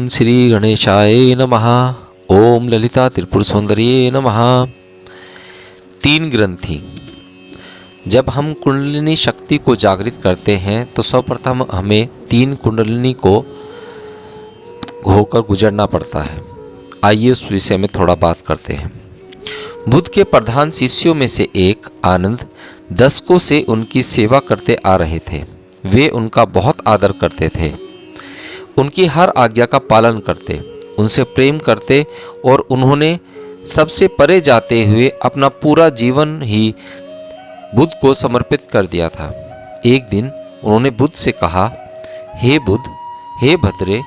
ओम श्री गणेशाय नमः। ओम ललिता त्रिपुर सुंदरिये नमः। तीन ग्रंथि। जब हम कुंडलिनी शक्ति को जागृत करते हैं तो सर्वप्रथम हमें तीन कुंडलिनी को होकर गुजरना पड़ता है। आइए उस विषय में थोड़ा बात करते हैं। बुद्ध के प्रधान शिष्यों में से एक आनंद दशकों से उनकी सेवा करते आ रहे थे। वे उनका बहुत आदर करते थे, उनकी हर आज्ञा का पालन करते, उनसे प्रेम करते और उन्होंने सबसे परे जाते हुए अपना पूरा जीवन ही बुद्ध को समर्पित कर दिया था। एक दिन उन्होंने बुद्ध से कहा, हे बुद्ध, हे भद्रे,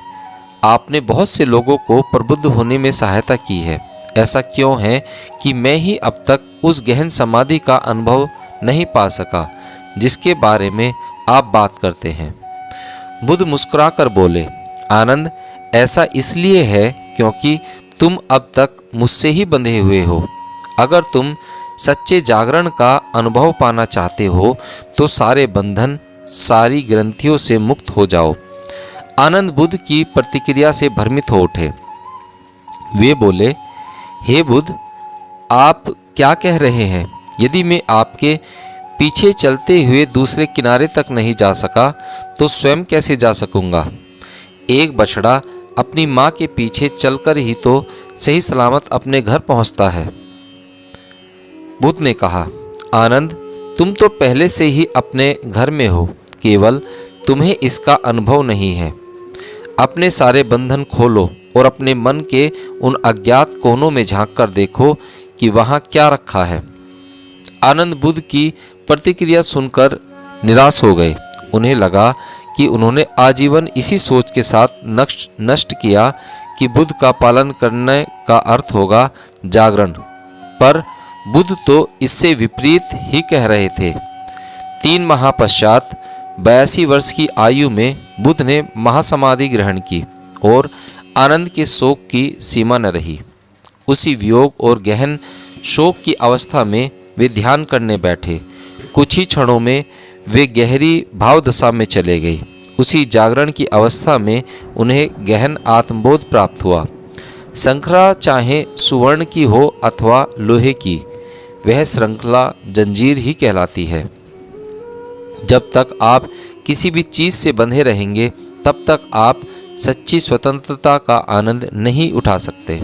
आपने बहुत से लोगों को प्रबुद्ध होने में सहायता की है। ऐसा क्यों है कि मैं ही अब तक उस गहन समाधि का अनुभव नहीं पा सका जिसके बारे में आप बात करते हैं। बुद्ध मुस्कुराकर बोले, आनंद, ऐसा इसलिए है क्योंकि तुम अब तक मुझसे ही बंधे हुए हो। अगर तुम सच्चे जागरण का अनुभव पाना चाहते हो तो सारे बंधन, सारी ग्रंथियों से मुक्त हो जाओ। आनंद बुद्ध की प्रतिक्रिया से भ्रमित हो उठे। वे बोले, हे बुद्ध, आप क्या कह रहे हैं? यदि मैं आपके पीछे चलते हुए दूसरे किनारे तक नहीं जा सका तो स्वयं कैसे जा सकूंगा? एक बछड़ा अपनी माँ के पीछे चलकर ही तो सही सलामत अपने घर पहुँचता है। बुद्ध ने कहा, आनंद, तुम तो पहले से ही अपने घर में हो, केवल तुम्हें इसका अनुभव नहीं है। अपने सारे बंधन खोलो और अपने मन के उन अज्ञात कोनों में झांक कर देखो कि वहाँ क्या रखा है। आनंद बुद्ध की प्रतिक्रिया सुनकर निराश हो गए। उन्हें लगा कि उन्होंने आजीवन इसी सोच के साथ नष्ट किया कि बुद्ध का पालन करने का अर्थ होगा जागरण, पर बुद्ध तो इससे विपरीत ही कह रहे थे। 3 माह पश्चात 82 वर्ष की आयु में बुद्ध ने महासमाधि ग्रहण की और आनंद के शोक की सीमा न रही। उसी वियोग और गहन शोक की अवस्था में वे ध्यान करने बैठे। कुछ ही क्षणों में वे गहरी भावदशा में चले गए। उसी जागरण की अवस्था में उन्हें गहन आत्मबोध प्राप्त हुआ। श्रृंखला चाहे सुवर्ण की हो अथवा लोहे की, वह श्रृंखला जंजीर ही कहलाती है। जब तक आप किसी भी चीज़ से बंधे रहेंगे तब तक आप सच्ची स्वतंत्रता का आनंद नहीं उठा सकते।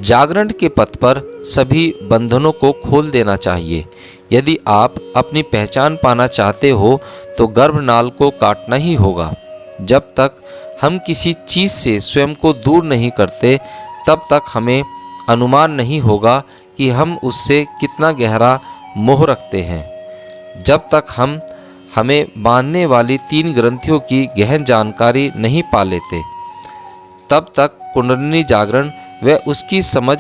जागरण के पथ पर सभी बंधनों को खोल देना चाहिए। यदि आप अपनी पहचान पाना चाहते हो तो गर्भनाल को काटना ही होगा। जब तक हम किसी चीज़ से स्वयं को दूर नहीं करते तब तक हमें अनुमान नहीं होगा कि हम उससे कितना गहरा मोह रखते हैं। जब तक हम हमें बांधने वाली 3 ग्रंथियों की गहन जानकारी नहीं पा लेते तब तक कुंडलिनी जागरण व उसकी समझ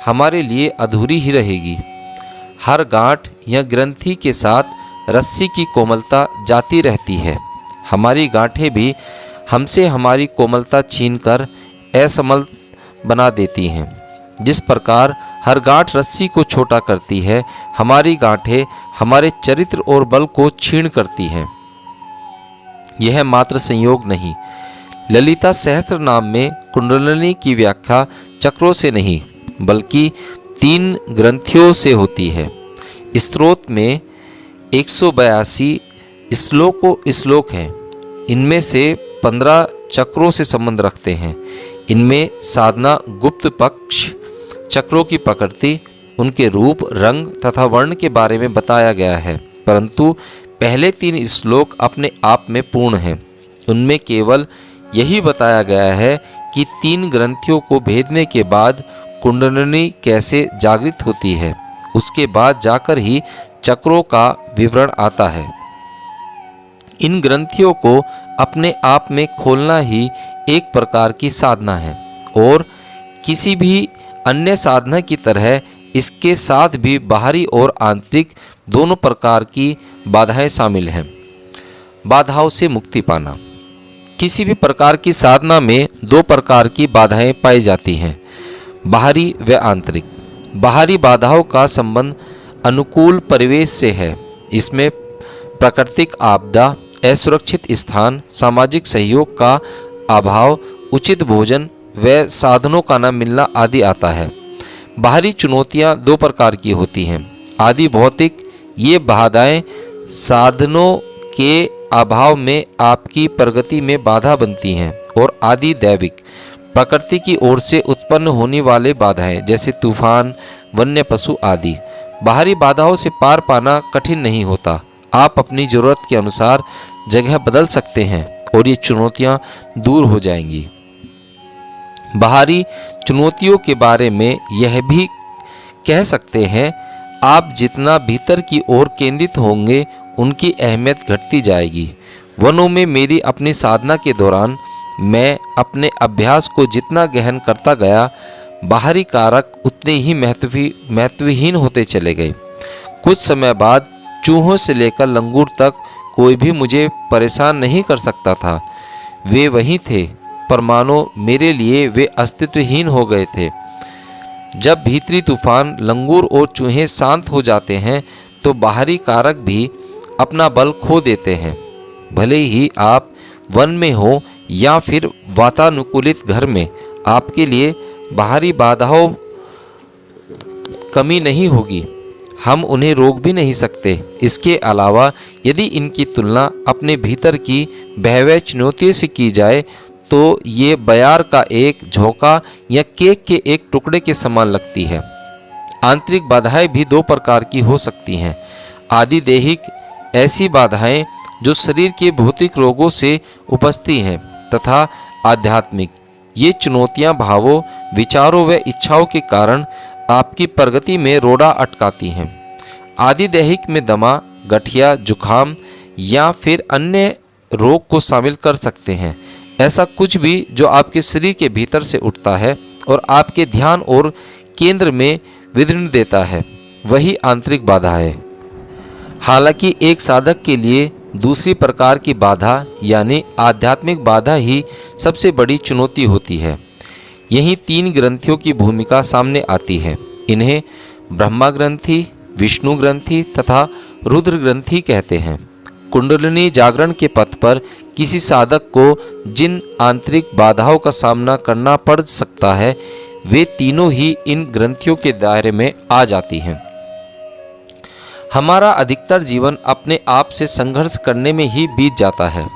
हमारे लिए अधूरी ही रहेगी। हर गांठ या ग्रंथि के साथ रस्सी की कोमलता जाती रहती है। हमारी गांठें भी हमसे हमारी कोमलता छीनकर असमल बना देती हैं। जिस प्रकार हर गांठ रस्सी को छोटा करती है, हमारी गांठें हमारे चरित्र और बल को क्षीण करती हैं। यह मात्र संयोग नहीं, ललिता सहस्त्र नाम में कुंडलिनी की व्याख्या चक्रों से नहीं बल्कि 3 ग्रंथियों से होती है। स्तोत्र में 182 श्लोक हैं। इनमें से 15 चक्रों से संबंध रखते हैं। इनमें साधना गुप्त पक्ष चक्रों की प्रकृति, उनके रूप, रंग तथा वर्ण के बारे में बताया गया है, परंतु पहले 3 श्लोक अपने आप में पूर्ण हैं। उनमें केवल यही बताया गया है कि 3 ग्रंथियों को भेदने के बाद कुंडलिनी कैसे जागृत होती है। उसके बाद जाकर ही चक्रों का विवरण आता है। इन ग्रंथियों को अपने आप में खोलना ही एक प्रकार की साधना है और किसी भी अन्य साधना की तरह इसके साथ भी बाहरी और आंतरिक दोनों प्रकार की बाधाएं शामिल हैं। बाधाओं से मुक्ति पाना। किसी भी प्रकार की साधना में 2 प्रकार की बाधाएं पाई जाती हैं, बाहरी व आंतरिक। बाहरी बाधाओं का संबंध अनुकूल परिवेश से है। इसमें प्राकृतिक आपदा, असुरक्षित स्थान, सामाजिक सहयोग का अभाव, उचित भोजन व साधनों का न मिलना आदि आता है। बाहरी चुनौतियां दो प्रकार की होती हैं। आदि भौतिक, ये बाधाएं साधनों के अभाव में आपकी प्रगति में बाधा बनती हैं। और आदि दैविक, प्रकृति की ओर से उत्पन्न होने वाले बाधाएं जैसे तूफान, वन्य पशु आदि। बाहरी बाधाओं से पार पाना कठिन नहीं होता। आप अपनी जरूरत के अनुसार जगह बदल सकते हैं और ये चुनौतियां दूर हो जाएंगी। बाहरी चुनौतियों के बारे में यह भी कह सकते हैं, आप जितना भीतर की ओर केंद्रित होंगे उनकी अहमियत घटती जाएगी। वनों में मेरी अपनी साधना के दौरान मैं अपने अभ्यास को जितना गहन करता गया, बाहरी कारक उतने ही महत्वहीन होते चले गए। कुछ समय बाद चूहों से लेकर लंगूर तक कोई भी मुझे परेशान नहीं कर सकता था। वे वहीं थे, पर मानो मेरे लिए वे अस्तित्वहीन हो गए थे। जब भीतरी तूफान, लंगूर और चूहे शांत हो जाते हैं तो बाहरी कारक भी अपना बल खो देते हैं। भले ही आप वन में हो या फिर वातानुकूलित घर में, आपके लिए बाहरी बाधाओं कमी नहीं होगी। हम उन्हें रोक भी नहीं सकते। इसके अलावा यदि इनकी तुलना अपने भीतर की भयावह चुनौतियों से की जाए तो ये बयार का एक झोंका या केक के एक टुकड़े के समान लगती है। आंतरिक बाधाएं भी दो प्रकार की हो सकती हैं। आदि दैहिक, ऐसी बाधाएं जो शरीर के भौतिक रोगों से उपजती हैं, तथा आध्यात्मिक, ये चुनौतियां भावों, विचारों व इच्छाओं के कारण आपकी प्रगति में रोड़ा अटकाती हैं। आदि दैहिक में दमा, गठिया, जुखाम या फिर अन्य रोग को शामिल कर सकते हैं। ऐसा कुछ भी जो आपके शरीर के भीतर से उठता है और आपके ध्यान और केंद्र में विदीर्ण देता है, वही आंतरिक बाधा है। हालांकि एक साधक के लिए दूसरी प्रकार की बाधा यानी आध्यात्मिक बाधा ही सबसे बड़ी चुनौती होती है। यही तीन ग्रंथियों की भूमिका सामने आती है। इन्हें ब्रह्मा ग्रंथि, विष्णु ग्रंथि तथा रुद्र ग्रंथि कहते हैं। कुंडलिनी जागरण के पथ पर किसी साधक को जिन आंतरिक बाधाओं का सामना करना पड़ सकता है, वे तीनों ही इन ग्रंथियों के दायरे में आ जाती हैं। हमारा अधिकतर जीवन अपने आप से संघर्ष करने में ही बीत जाता है।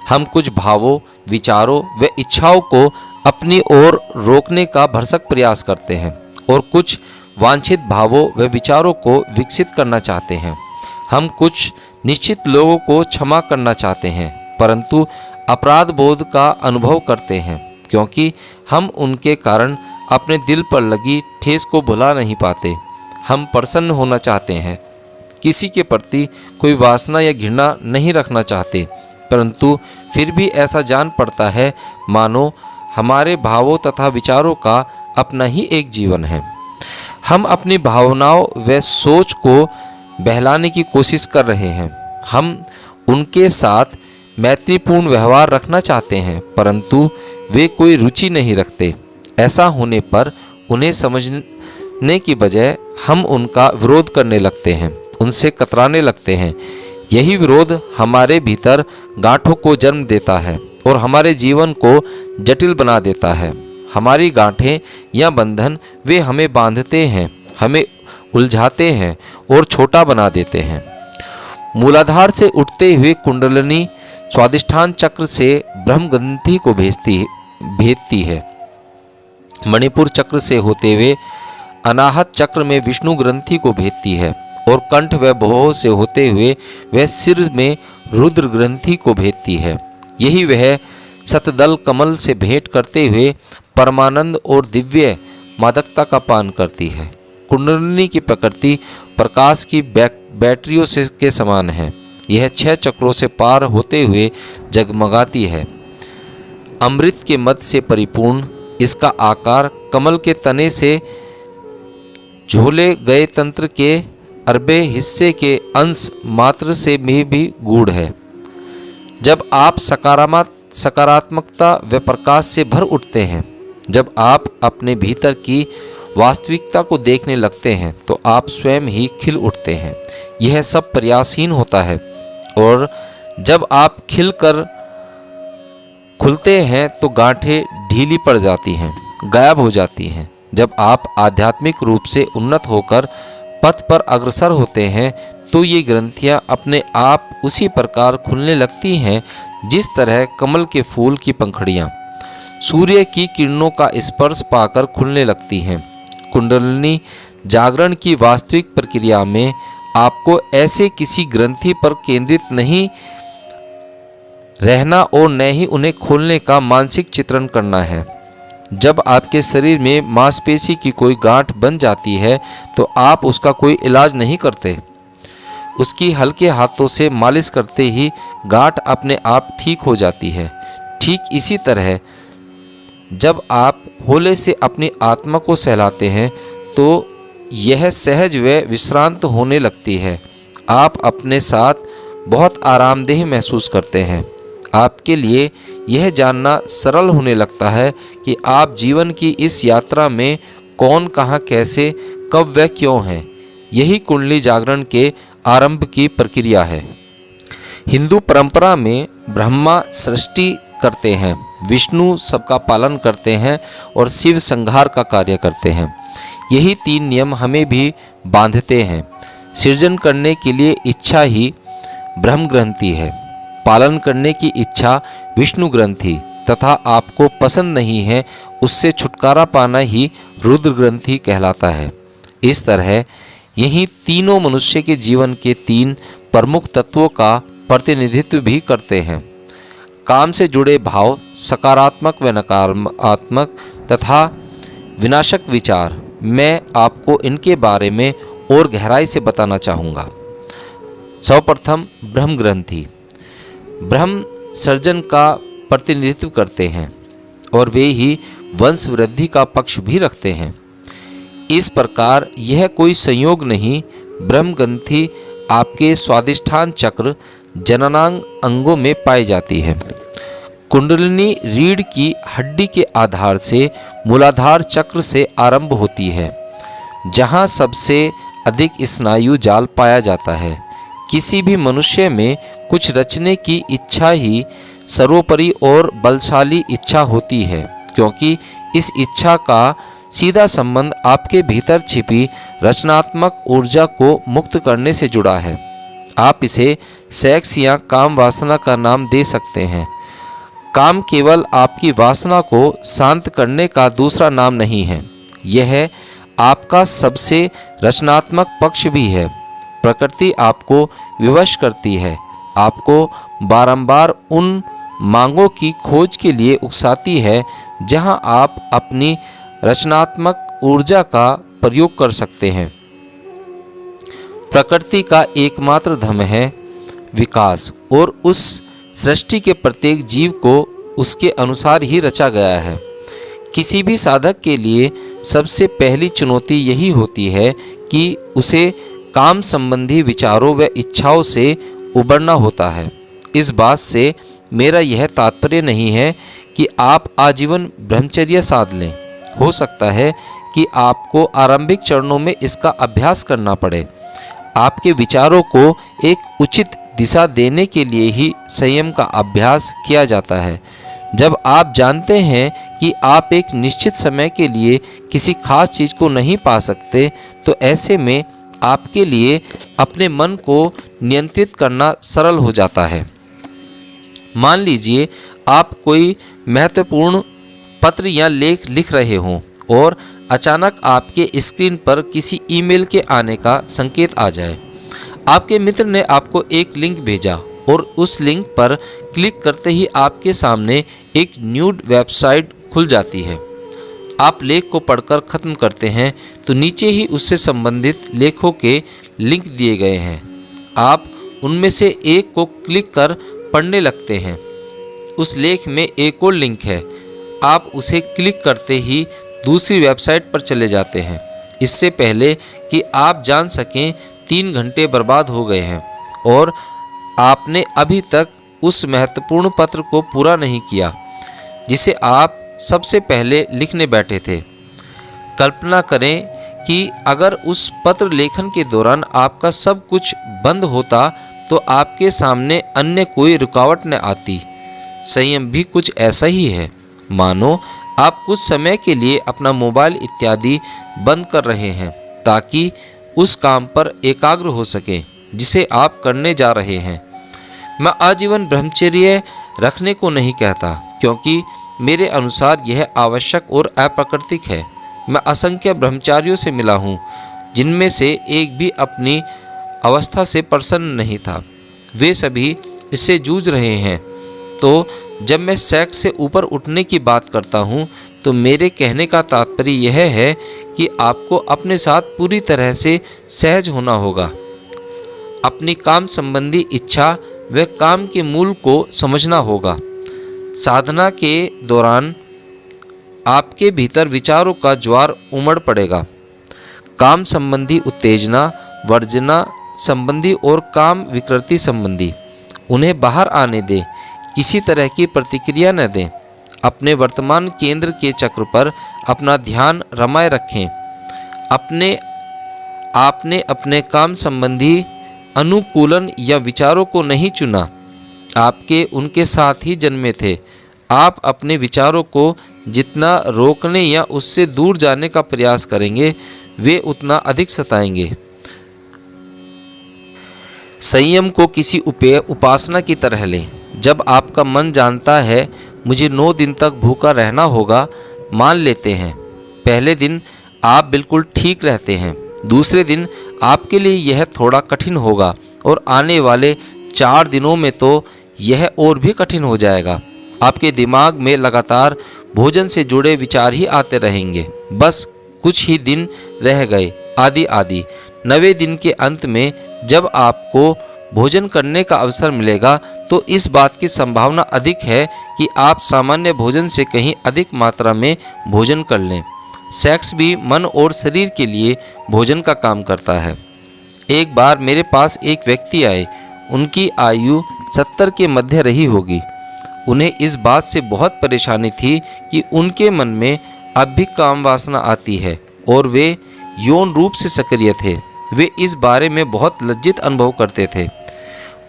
हम कुछ भावों, विचारों व इच्छाओं को अपनी ओर रोकने का भरसक प्रयास करते हैं और कुछ वांछित भावों व विचारों को विकसित करना चाहते हैं। हम कुछ निश्चित लोगों को क्षमा करना चाहते हैं, परंतु अपराध बोध का अनुभव करते हैं क्योंकि हम उनके कारण अपने दिल पर लगी ठेस को भुला नहीं पाते। हम प्रसन्न होना चाहते हैं, किसी के प्रति कोई वासना या घृणा नहीं रखना चाहते, परंतु फिर भी ऐसा जान पड़ता है मानो हमारे भावों तथा विचारों का अपना ही एक जीवन है। हम अपनी भावनाओं व सोच को बहलाने की कोशिश कर रहे हैं। हम उनके साथ मैत्रीपूर्ण व्यवहार रखना चाहते हैं, परंतु वे कोई रुचि नहीं रखते। ऐसा होने पर उन्हें समझने की बजाय हम उनका विरोध करने लगते हैं, उनसे कतराने लगते हैं। यही विरोध हमारे भीतर गांठों को जन्म देता है और हमारे जीवन को जटिल बना देता है। हमारी गांठें या बंधन वे हमें बांधते हैं, हमें उलझाते हैं और छोटा बना देते हैं। मूलाधार से उठते हुए कुंडलिनी स्वादिष्ठान चक्र से ब्रह्म ग्रंथि को भेजती है। मणिपुर चक्र से होते हुए अनाहत चक्र में विष्णु ग्रंथि को भेजती है और कंठ व भौहों से होते हुए वह सिर में रुद्र ग्रंथि को भेजती है। यही वह सतदल कमल से भेंट करते हुए परमानंद और दिव्य मादकता का पान करती है। कुंडलिनी की प्रकृति प्रकाश की बैटरियों से के समान है। यह 6 चक्रों से पार होते हुए जगमगाती है। अमृत के मद से परिपूर्ण इसका आकार कमल के तने से झोले गए तंत्र के अरबे हिस्से के अंश मात्र से भी गूढ़ है। जब आप सकारात्मकता व प्रकाश से भर उठते हैं, जब आप अपने भीतर की वास्तविकता को देखने लगते हैं, तो आप स्वयं ही खिल उठते हैं। यह सब प्रयासहीन होता है और जब आप खिलकर खुलते हैं तो गांठें ढीली पड़ जाती हैं, गायब हो जाती हैं। जब आप आध्यात्मिक रूप से उन्नत होकर पथ पर अग्रसर होते हैं तो ये ग्रंथियां अपने आप उसी प्रकार खुलने लगती हैं जिस तरह कमल के फूल की पंखुड़ियां सूर्य की किरणों का स्पर्श पाकर खुलने लगती हैं। कुंडलिनी जागरण की वास्तविक प्रक्रिया में आपको ऐसे किसी ग्रंथि पर केंद्रित नहीं रहना और न ही उन्हें खोलने का मानसिक चित्रण करना है। जब आपके शरीर में मांसपेशी की कोई गांठ बन जाती है तो आप उसका कोई इलाज नहीं करते, उसकी हल्के हाथों से मालिश करते ही गांठ अपने आप ठीक हो जाती है। ठीक इसी तरह जब आप होले से अपनी आत्मा को सहलाते हैं तो यह सहज व विश्रांत होने लगती है। आप अपने साथ बहुत आरामदेह महसूस करते हैं। आपके लिए यह जानना सरल होने लगता है कि आप जीवन की इस यात्रा में कौन, कहाँ, कैसे, कब व क्यों हैं। यही कुंडली जागरण के आरंभ की प्रक्रिया है। हिंदू परंपरा में ब्रह्मा सृष्टि करते हैं, विष्णु सबका पालन करते हैं और शिव संहार का कार्य करते हैं। यही तीन नियम हमें भी बांधते हैं। सृजन करने के लिए इच्छा ही ब्रह्म ग्रंथि है, पालन करने की इच्छा विष्णु ग्रंथि तथा आपको पसंद नहीं है उससे छुटकारा पाना ही रुद्र ग्रंथि कहलाता है। इस तरह यही तीनों मनुष्य के जीवन के तीन प्रमुख तत्वों का प्रतिनिधित्व भी करते हैं। काम से जुड़े भाव, सकारात्मक व नकारात्मक तथा विनाशक विचार, मैं आपको इनके बारे में और गहराई से बताना चाहूँगा। सर्वप्रथम ब्रह्म ग्रंथि। ब्रह्म सर्जन का प्रतिनिधित्व करते हैं और वे ही वंश वृद्धि का पक्ष भी रखते हैं। इस प्रकार यह कोई संयोग नहीं, ब्रह्म ग्रंथि आपके स्वादिष्ठान चक्र जननांग अंगों में पाई जाती है। कुंडलिनी रीढ़ की हड्डी के आधार से मूलाधार चक्र से आरंभ होती है, जहाँ सबसे अधिक स्नायु जाल पाया जाता है। किसी भी मनुष्य में कुछ रचने की इच्छा ही सर्वोपरि और बलशाली इच्छा होती है, क्योंकि इस इच्छा का सीधा संबंध आपके भीतर छिपी रचनात्मक ऊर्जा को मुक्त करने से जुड़ा है। आप इसे सेक्स या काम वासना का नाम दे सकते हैं। काम केवल आपकी वासना को शांत करने का दूसरा नाम नहीं है, यह आपका सबसे रचनात्मक पक्ष भी है। प्रकृति आपको विवश करती है, आपको बारंबार उन मांगों की खोज के लिए उकसाती है जहां आप अपनी रचनात्मक ऊर्जा का प्रयोग कर सकते हैं। प्रकृति का एकमात्र धर्म है विकास और उस सृष्टि के प्रत्येक जीव को उसके अनुसार ही रचा गया है। किसी भी साधक के लिए सबसे पहली चुनौती यही होती है कि उसे काम संबंधी विचारों व इच्छाओं से उबरना होता है। इस बात से मेरा यह तात्पर्य नहीं है कि आप आजीवन ब्रह्मचर्य साध लें। हो सकता है कि आपको आरंभिक चरणों में इसका अभ्यास करना पड़े। आपके विचारों को एक उचित दिशा देने के लिए ही संयम का अभ्यास किया जाता है। जब आप जानते हैं कि आप एक निश्चित समय के लिए किसी खास चीज़ को नहीं पा सकते, तो ऐसे में आपके लिए अपने मन को नियंत्रित करना सरल हो जाता है। मान लीजिए आप कोई महत्वपूर्ण पत्र या लेख लिख रहे हों और अचानक आपके स्क्रीन पर किसी ईमेल के आने का संकेत आ जाए। आपके मित्र ने आपको एक लिंक भेजा और उस लिंक पर क्लिक करते ही आपके सामने एक न्यूड वेबसाइट खुल जाती है। आप लेख को पढ़कर ख़त्म करते हैं तो नीचे ही उससे संबंधित लेखों के लिंक दिए गए हैं। आप उनमें से एक को क्लिक कर पढ़ने लगते हैं। उस लेख में एक और लिंक है, आप उसे क्लिक करते ही दूसरी वेबसाइट पर चले जाते हैं। इससे पहले कि आप जान सकें 3 घंटे बर्बाद हो गए हैं और आपने अभी तक उस महत्वपूर्ण पत्र को पूरा नहीं किया जिसे आप सबसे पहले लिखने बैठे थे। कल्पना करें कि अगर उस पत्र लेखन के दौरान आपका सब कुछ बंद होता तो आपके सामने अन्य कोई रुकावट न आती। संयम भी कुछ ऐसा ही है। मानो आप कुछ समय के लिए अपना मोबाइल इत्यादि बंद कर रहे हैं ताकि उस काम पर एकाग्र हो सके जिसे आप करने जा रहे हैं। मैं आजीवन ब्रह्मचर्य रखने को नहीं कहता, क्योंकि मेरे अनुसार यह आवश्यक और अप्राकृतिक है। मैं असंख्य ब्रह्मचारियों से मिला हूँ जिनमें से एक भी अपनी अवस्था से प्रसन्न नहीं था। वे सभी इससे जूझ रहे हैं। तो जब मैं सेक्स से ऊपर उठने की बात करता हूँ तो मेरे कहने का तात्पर्य यह है कि आपको अपने साथ पूरी तरह से सहज होना होगा। अपनी काम संबंधी इच्छा व काम के मूल को समझना होगा। साधना के दौरान आपके भीतर विचारों का ज्वार उमड़ पड़ेगा। काम संबंधी उत्तेजना, वर्जना संबंधी और काम विकृति संबंधी, उन्हें बाहर आने दें। किसी तरह की प्रतिक्रिया न दें। अपने वर्तमान केंद्र के चक्र पर अपना ध्यान रमाए रखें। आपने अपने काम संबंधी अनुकूलन या विचारों को नहीं चुना, आपके उनके साथ ही जन्मे थे। आप अपने विचारों को जितना रोकने या उससे दूर जाने का प्रयास करेंगे, वे उतना अधिक सताएंगे। संयम को किसी उपासना की तरह लें। जब आपका मन जानता है मुझे 9 दिन तक भूखा रहना होगा, मान लेते हैं पहले दिन आप बिल्कुल ठीक रहते हैं, दूसरे दिन आपके लिए यह थोड़ा कठिन होगा और आने वाले 4 दिनों में तो यह और भी कठिन हो जाएगा। आपके दिमाग में लगातार भोजन से जुड़े विचार ही आते रहेंगे। बस कुछ ही दिन रह गए, आदि आदि। 9वें दिन के अंत में जब आपको भोजन करने का अवसर मिलेगा तो इस बात की संभावना अधिक है कि आप सामान्य भोजन से कहीं अधिक मात्रा में भोजन कर लें। सेक्स भी मन और शरीर के लिए भोजन का काम करता है। एक बार मेरे पास एक व्यक्ति आए। उनकी आयु 70 के मध्य रही होगी। उन्हें इस बात से बहुत परेशानी थी कि उनके मन में अब भी काम वासना आती है और वे यौन रूप से सक्रिय थे। वे इस बारे में बहुत लज्जित अनुभव करते थे।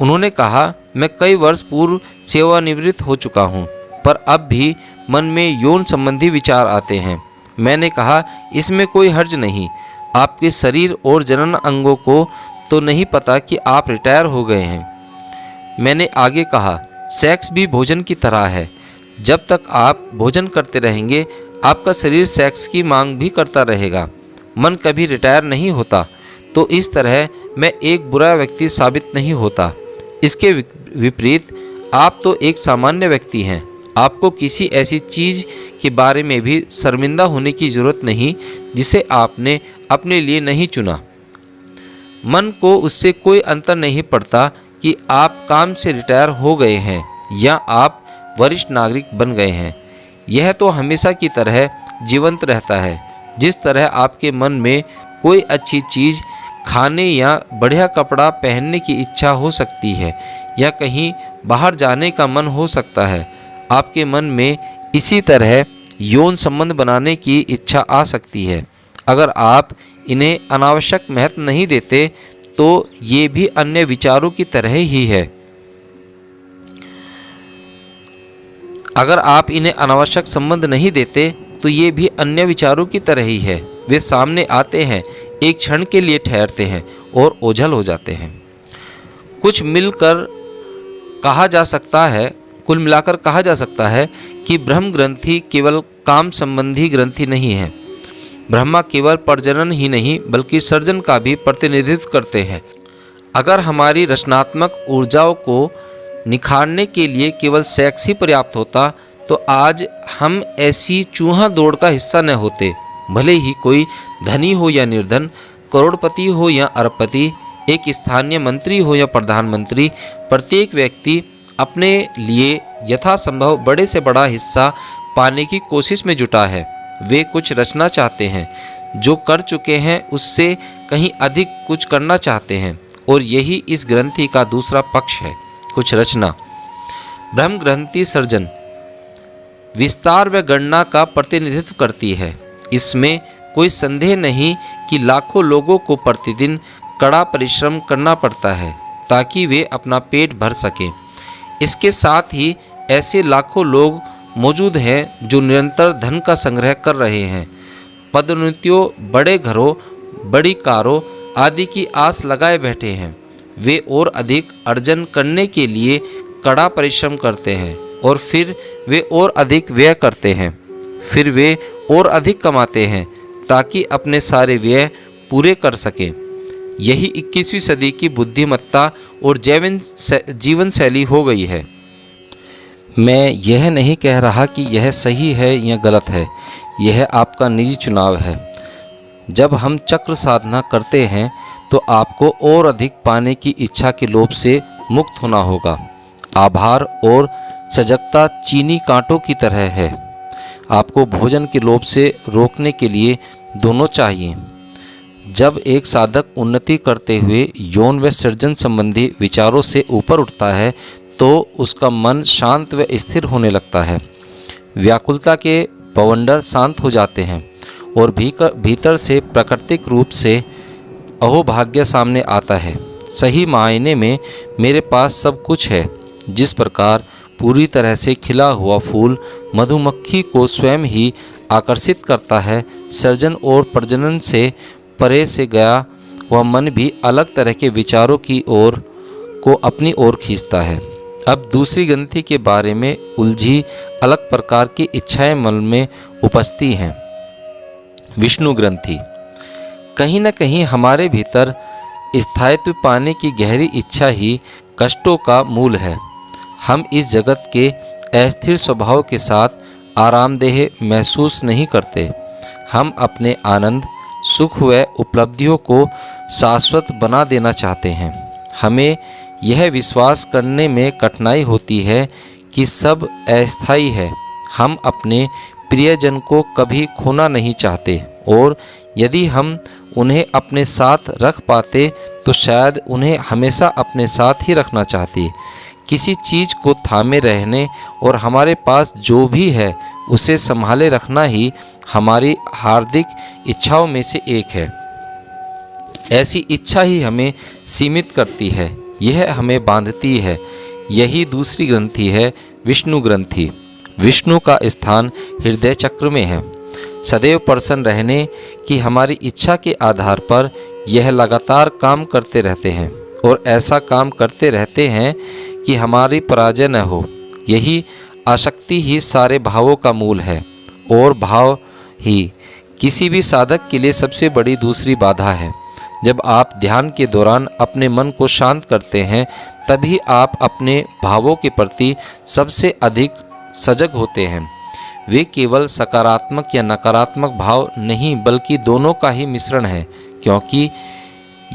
उन्होंने कहा, मैं कई वर्ष पूर्व सेवानिवृत्त हो चुका हूँ, पर अब भी मन में यौन संबंधी विचार आते हैं। मैंने कहा, इसमें कोई हर्ज नहीं। आपके शरीर और जनन अंगों को तो नहीं पता कि आप रिटायर हो गए हैं। मैंने आगे कहा, सेक्स भी भोजन की तरह है। जब तक आप भोजन करते रहेंगे, आपका शरीर सेक्स की मांग भी करता रहेगा। मन कभी रिटायर नहीं होता। तो इस तरह मैं एक बुरा व्यक्ति साबित नहीं होता। इसके विपरीत आप तो एक सामान्य व्यक्ति हैं। आपको किसी ऐसी चीज़ के बारे में भी शर्मिंदा होने की ज़रूरत नहीं जिसे आपने अपने लिए नहीं चुना। मन को उससे कोई अंतर नहीं पड़ता कि आप काम से रिटायर हो गए हैं या आप वरिष्ठ नागरिक बन गए हैं। यह तो हमेशा की तरह जीवंत रहता है। जिस तरह आपके मन में कोई अच्छी चीज़ खाने या बढ़िया कपड़ा पहनने की इच्छा हो सकती है या कहीं बाहर जाने का मन हो सकता है, आपके मन में इसी तरह यौन संबंध बनाने की इच्छा आ सकती है। अगर आप इन्हें अनावश्यक महत्व नहीं देते तो ये भी अन्य विचारों की तरह ही है। अगर आप इन्हें अनावश्यक संबंध नहीं देते तो ये भी अन्य विचारों की तरह ही है। वे सामने आते हैं, एक क्षण के लिए ठहरते हैं और ओझल हो जाते हैं। कुल मिलाकर कहा जा सकता है कि ब्रह्म ग्रंथि केवल काम संबंधी ग्रंथि नहीं है। ब्रह्मा केवल प्रजनन ही नहीं बल्कि सर्जन का भी प्रतिनिधित्व करते हैं। अगर हमारी रचनात्मक ऊर्जाओं को निखारने के लिए केवल सेक्स ही पर्याप्त होता तो आज हम ऐसी चूहा दौड़ का हिस्सा न होते। भले ही कोई धनी हो या निर्धन, करोड़पति हो या अरबपति, एक स्थानीय मंत्री हो या प्रधानमंत्री, प्रत्येक व्यक्ति अपने लिए यथासंभव बड़े से बड़ा हिस्सा पाने की कोशिश में जुटा है। वे कुछ रचना चाहते हैं, जो कर चुके हैं उससे कहीं अधिक कुछ करना चाहते हैं, और यही इस ग्रंथि का दूसरा पक्ष है, कुछ रचना। ब्रह्म ग्रंथि सर्जन, विस्तार व गणना का प्रतिनिधित्व करती है। इसमें कोई संदेह नहीं कि लाखों लोगों को प्रतिदिन कड़ा परिश्रम करना पड़ता है ताकि वे अपना पेट भर सकें। इसके साथ ही ऐसे लाखों लोग मौजूद हैं जो निरंतर धन का संग्रह कर रहे हैं, पदोन्नतियों, बड़े घरों, बड़ी कारों आदि की आस लगाए बैठे हैं। वे और अधिक अर्जन करने के लिए कड़ा परिश्रम करते हैं और फिर वे और अधिक व्यय करते हैं, फिर वे और अधिक कमाते हैं ताकि अपने सारे व्यय पूरे कर सकें। यही 21वीं सदी की बुद्धिमत्ता और जीवन शैली हो गई है। मैं यह नहीं कह रहा कि यह सही है या गलत है, यह आपका निजी चुनाव है। जब हम चक्र साधना करते हैं तो आपको और अधिक पाने की इच्छा के लोभ से मुक्त होना होगा। आभार और सजगता चीनी कांटों की तरह है। आपको भोजन के लोभ से रोकने के लिए दोनों चाहिए। जब एक साधक उन्नति करते हुए यौन व सृजन संबंधी विचारों से ऊपर उठता है तो उसका मन शांत व स्थिर होने लगता है। व्याकुलता के बवंडर शांत हो जाते हैं और भीतर से प्राकृतिक रूप से अहोभाग्य सामने आता है। सही मायने में मेरे पास सब कुछ है। जिस प्रकार पूरी तरह से खिला हुआ फूल मधुमक्खी को स्वयं ही आकर्षित करता है, सृजन और प्रजनन से परे से गया वह मन भी अलग तरह के विचारों की ओर को अपनी ओर खींचता है। अब दूसरी ग्रंथि के बारे में उलझी अलग प्रकार की इच्छाएं मन में उपजती हैं। विष्णु ग्रंथि। कहीं न कहीं हमारे भीतर स्थायित्व पाने की गहरी इच्छा ही कष्टों का मूल है। हम इस जगत के अस्थिर स्वभाव के साथ आरामदेह महसूस नहीं करते। हम अपने आनंद, सुख व उपलब्धियों को शाश्वत बना देना चाहते हैं। हमें यह विश्वास करने में कठिनाई होती है कि सब अस्थायी है। हम अपने प्रियजन को कभी खोना नहीं चाहते और यदि हम उन्हें अपने साथ रख पाते तो शायद उन्हें हमेशा अपने साथ ही रखना चाहते। किसी चीज़ को थामे रहने और हमारे पास जो भी है उसे संभाले रखना ही हमारी हार्दिक इच्छाओं में से एक है। ऐसी इच्छा ही हमें सीमित करती है, यह हमें बांधती है। यही दूसरी ग्रंथि है, विष्णु ग्रंथि। विष्णु का स्थान हृदय चक्र में है। सदैव प्रसन्न रहने की हमारी इच्छा के आधार पर यह लगातार काम करते रहते हैं और ऐसा काम करते रहते हैं कि हमारी पराजय न हो। यही आसक्ति ही सारे भावों का मूल है और भाव ही किसी भी साधक के लिए सबसे बड़ी दूसरी बाधा है। जब आप ध्यान के दौरान अपने मन को शांत करते हैं तभी आप अपने भावों के प्रति सबसे अधिक सजग होते हैं। वे केवल सकारात्मक या नकारात्मक भाव नहीं बल्कि दोनों का ही मिश्रण है, क्योंकि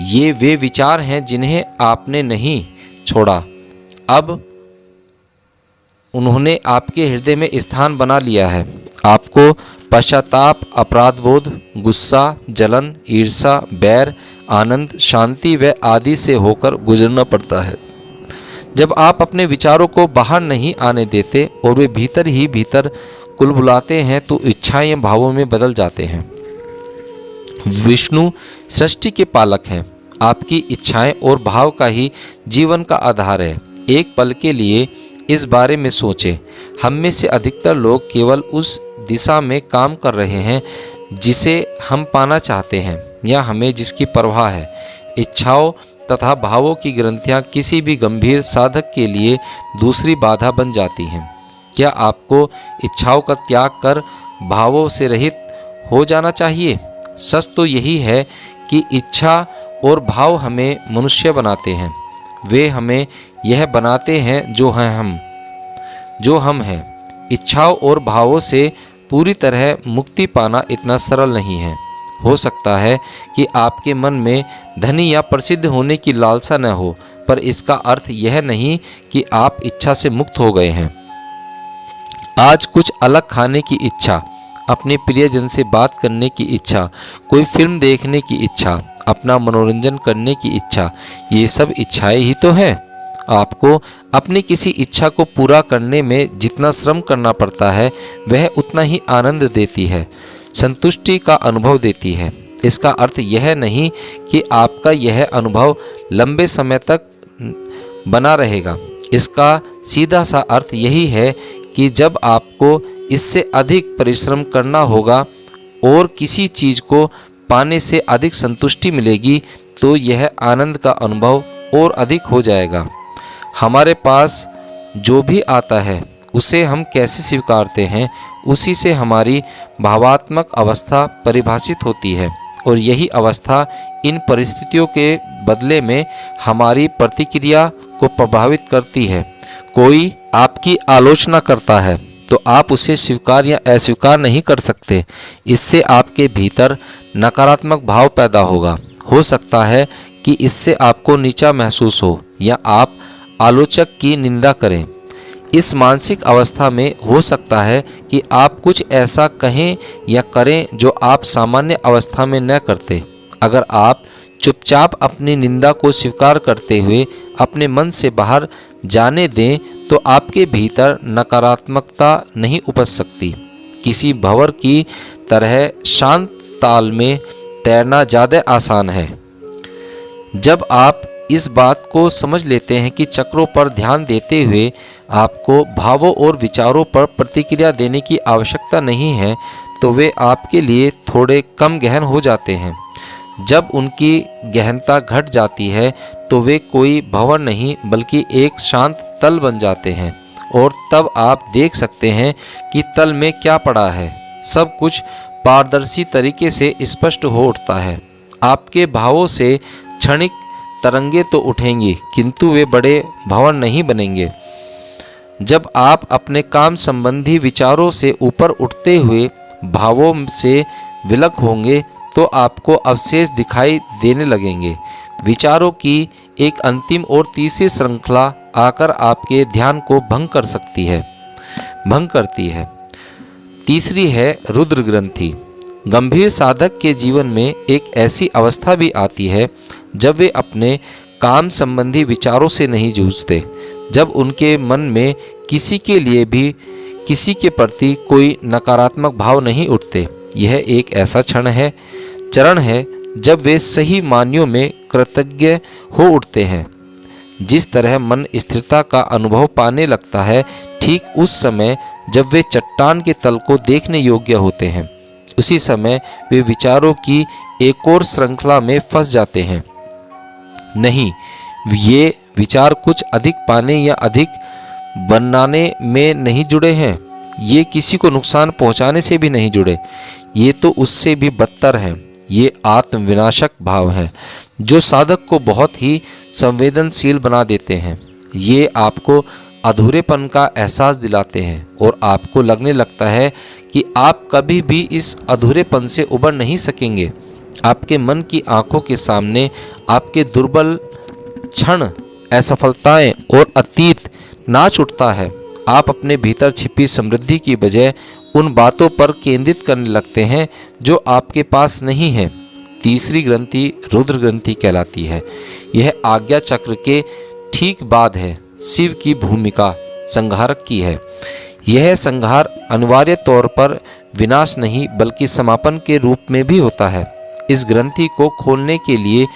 ये वे विचार हैं जिन्हें आपने नहीं छोड़ा, अब उन्होंने आपके हृदय में स्थान बना लिया है। आपको पश्चाताप, अपराधबोध, गुस्सा, जलन, ईर्ष्या, बैर, आनंद, शांति व आदि से होकर गुजरना पड़ता है। जब आप अपने विचारों को बाहर नहीं आने देते और वे भीतर ही भीतर कुलबुलाते हैं तो इच्छाएं भावों में बदल जाते हैं। विष्णु सृष्टि के पालक हैं। आपकी इच्छाएं और भाव का ही जीवन का आधार है। एक पल के लिए इस बारे में सोचें। हम में से अधिकतर लोग केवल उस दिशा में काम कर रहे हैं जिसे हम पाना चाहते हैं या हमें जिसकी परवाह है। इच्छाओं तथा भावों की ग्रंथियां किसी भी गंभीर साधक के लिए दूसरी बाधा बन जाती हैं। क्या आपको इच्छाओं का त्याग कर भावों से रहित हो जाना चाहिए? सच तो यही है कि इच्छा और भाव हमें मनुष्य बनाते हैं। वे हमें यह बनाते हैं जो हम हैं। इच्छाओं और भावों से पूरी तरह मुक्ति पाना इतना सरल नहीं है। हो सकता है कि आपके मन में धनी या प्रसिद्ध होने की लालसा न हो, पर इसका अर्थ यह नहीं कि आप इच्छा से मुक्त हो गए हैं। आज कुछ अलग खाने की इच्छा, अपने प्रियजन से बात करने की इच्छा, कोई फिल्म देखने की इच्छा, अपना मनोरंजन करने की इच्छा, ये सब इच्छाएं ही तो हैं। आपको अपनी किसी इच्छा को पूरा करने में जितना श्रम करना पड़ता है वह उतना ही आनंद देती है, संतुष्टि का अनुभव देती है। इसका अर्थ यह नहीं कि आपका यह अनुभव लंबे समय तक बना रहेगा। इसका सीधा सा अर्थ यही है कि जब आपको इससे अधिक परिश्रम करना होगा और किसी चीज़ को पाने से अधिक संतुष्टि मिलेगी तो यह आनंद का अनुभव और अधिक हो जाएगा। हमारे पास जो भी आता है उसे हम कैसे स्वीकारते हैं, उसी से हमारी भावात्मक अवस्था परिभाषित होती है और यही अवस्था इन परिस्थितियों के बदले में हमारी प्रतिक्रिया को प्रभावित करती है। कोई आपकी आलोचना करता है तो आप उसे स्वीकार या अस्वीकार नहीं कर सकते। इससे आपके भीतर नकारात्मक भाव पैदा होगा। हो सकता है कि इससे आपको नीचा महसूस हो या आप आलोचक की निंदा करें। इस मानसिक अवस्था में हो सकता है कि आप कुछ ऐसा कहें या करें जो आप सामान्य अवस्था में न करते। अगर आप चुपचाप अपनी निंदा को स्वीकार करते हुए अपने मन से बाहर जाने दें तो आपके भीतर नकारात्मकता नहीं उपज सकती। किसी भंवर की तरह शांत ताल में तैरना ज़्यादा आसान है। जब आप इस बात को समझ लेते हैं कि चक्रों पर ध्यान देते हुए आपको भावों और विचारों पर प्रतिक्रिया देने की आवश्यकता नहीं है तो वे आपके लिए थोड़े कम गहन हो जाते हैं। जब उनकी गहनता घट जाती है तो वे कोई भंवर नहीं बल्कि एक शांत तल बन जाते हैं और तब आप देख सकते हैं कि तल में क्या पड़ा है। सब कुछ पारदर्शी तरीके से स्पष्ट हो उठता है। आपके भावों से क्षणिक तरंगे तो उठेंगी किंतु वे बड़े भंवर नहीं बनेंगे। जब आप अपने काम संबंधी विचारों से ऊपर उठते हुए भावों से विलक होंगे तो आपको अवशेष दिखाई देने लगेंगे। विचारों की एक अंतिम और तीसरी श्रृंखला आकर आपके ध्यान को भंग करती है। तीसरी है रुद्र ग्रंथि। गंभीर साधक के जीवन में एक ऐसी अवस्था भी आती है जब वे अपने काम संबंधी विचारों से नहीं जूझते, जब उनके मन में किसी के लिए भी किसी के प्रति कोई नकारात्मक भाव नहीं उठते। यह एक ऐसा चरण है जब वे सही मायनों में कृतज्ञ हो उठते हैं। जिस तरह मन स्थिरता का अनुभव पाने लगता है, ठीक उस समय जब वे चट्टान के तल को देखने योग्य होते हैं, उसी समय वे विचारों की एक और श्रृंखला में फंस जाते हैं। नहीं, ये विचार कुछ अधिक पाने या अधिक बनाने में नहीं जुड़े हैं। ये किसी को नुकसान पहुंचाने से भी नहीं जुड़े। ये तो उससे भी बदतर हैं। ये आत्मविनाशक भाव हैं जो साधक को बहुत ही संवेदनशील बना देते हैं। ये आपको अधूरेपन का एहसास दिलाते हैं और आपको लगने लगता है कि आप कभी भी इस अधूरेपन से उबर नहीं सकेंगे। आपके मन की आंखों के सामने आपके दुर्बल क्षण, असफलताएं और अतीत नाच उठता है। आप अपने भीतर छिपी समृद्धि की बजाय उन बातों पर केंद्रित करने लगते हैं जो आपके पास नहीं है। तीसरी ग्रंथि रुद्र ग्रंथि कहलाती है। यह आज्ञा चक्र के ठीक बाद है। शिव की भूमिका संहारक की है। यह संहार अनिवार्य तौर पर विनाश नहीं बल्कि समापन के रूप में भी होता है। इस ग्रंथि को खोलने के लिए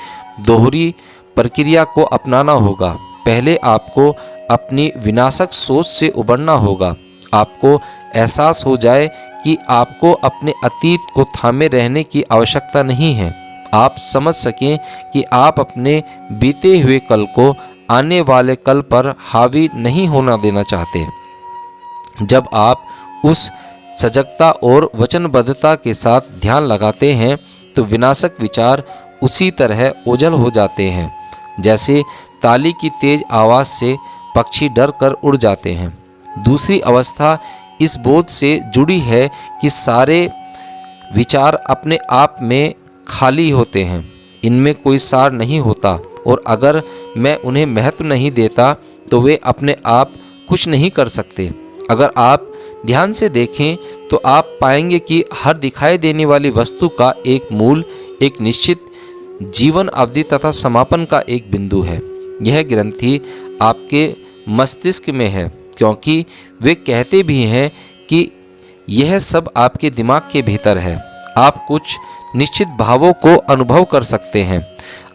दोहरी प्रक्रिया को अपनाना होगा। पहले आपको अपनी विनाशक सोच से उबरना होगा। आपको एहसास हो जाए कि आपको अपने अतीत को थामे रहने की आवश्यकता नहीं है। आप समझ सकें कि आप अपने बीते हुए कल को आने वाले कल पर हावी नहीं होना देना चाहते। जब आप उस सजगता और वचनबद्धता के साथ ध्यान लगाते हैं तो विनाशक विचार उसी तरह ओझल हो जाते हैं जैसे ताली की तेज आवाज़ से पक्षी डर कर उड़ जाते हैं। दूसरी अवस्था इस बोध से जुड़ी है कि सारे विचार अपने आप में खाली होते हैं, इनमें कोई सार नहीं होता और अगर मैं उन्हें महत्व नहीं देता तो वे अपने आप कुछ नहीं कर सकते। अगर आप ध्यान से देखें तो आप पाएंगे कि हर दिखाई देने वाली वस्तु का एक मूल, एक निश्चित जीवन अवधि तथा समापन का एक बिंदु है। यह ग्रंथि आपके मस्तिष्क में है क्योंकि वे कहते भी हैं कि यह सब आपके दिमाग के भीतर है। आप कुछ निश्चित भावों को अनुभव कर सकते हैं।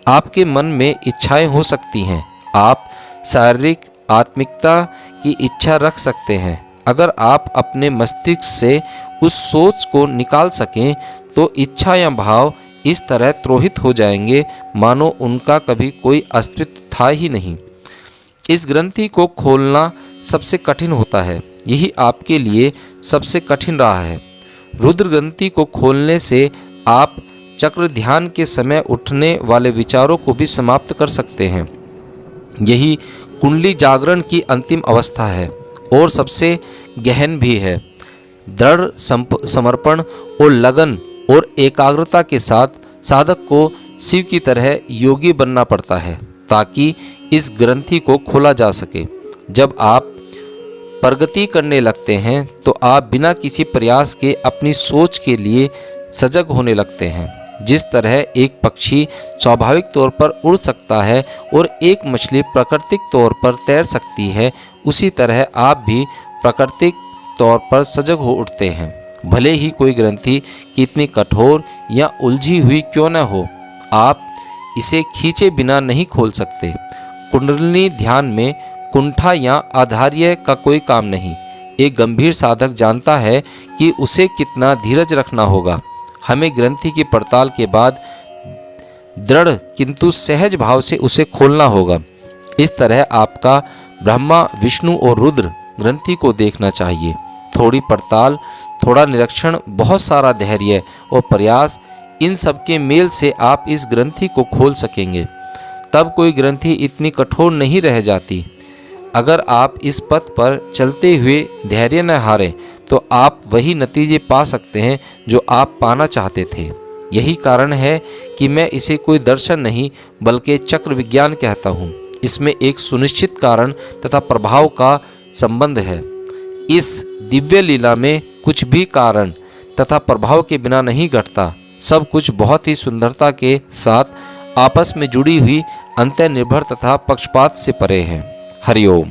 आपके मन में इच्छाएं हो सकती हैं। आप शारीरिक आत्मिकता की इच्छा रख सकते हैं। अगर आप अपने मस्तिष्क से उस सोच को निकाल सकें तो इच्छा या भाव इस तरह द्रोहित हो जाएंगे मानो उनका कभी कोई अस्तित्व था ही नहीं। इस ग्रंथि को खोलना सबसे कठिन होता है, यही आपके लिए सबसे कठिन रहा है। रुद्र ग्रंथि को खोलने से आप चक्र ध्यान के समय उठने वाले विचारों को भी समाप्त कर सकते हैं। यही कुंडली जागरण की अंतिम अवस्था है और सबसे गहन भी है। दृढ़ समर्पण और लगन और एकाग्रता के साथ साधक को शिव की तरह योगी बनना पड़ता है ताकि इस ग्रंथि को खोला जा सके। जब आप प्रगति करने लगते हैं तो आप बिना किसी प्रयास के अपनी सोच के लिए सजग होने लगते हैं। जिस तरह एक पक्षी स्वाभाविक तौर पर उड़ सकता है और एक मछली प्राकृतिक तौर पर तैर सकती है, उसी तरह आप भी प्राकृतिक तौर पर सजग हो उठते हैं। भले ही कोई ग्रंथि कितनी कठोर या उलझी हुई क्यों न हो, आप इसे खींचे बिना नहीं खोल सकते। कुंडलिनी ध्यान में कुंठा या आधार्य का कोई काम नहीं। एक गंभीर साधक जानता है कि उसे कितना धीरज रखना होगा। हमें ग्रंथि की पड़ताल के बाद दृढ़ किंतु सहज भाव से उसे खोलना होगा। इस तरह आपका ब्रह्मा, विष्णु और रुद्र ग्रंथि को देखना चाहिए। थोड़ी पड़ताल, थोड़ा निरीक्षण, बहुत सारा धैर्य और प्रयास, इन सब के मेल से आप इस ग्रंथि को खोल सकेंगे। तब कोई ग्रंथि इतनी कठोर नहीं रह जाती। अगर आप इस पथ पर चलते हुए धैर्य न हारें तो आप वही नतीजे पा सकते हैं जो आप पाना चाहते थे। यही कारण है कि मैं इसे कोई दर्शन नहीं बल्कि चक्र विज्ञान कहता हूँ। इसमें एक सुनिश्चित कारण तथा प्रभाव का संबंध है। इस दिव्य लीला में कुछ भी कारण तथा प्रभाव के बिना नहीं घटता। सब कुछ बहुत ही सुंदरता के साथ आपस में जुड़ी हुई, अंतर्निर्भर तथा पक्षपात से परे है। हरिओम।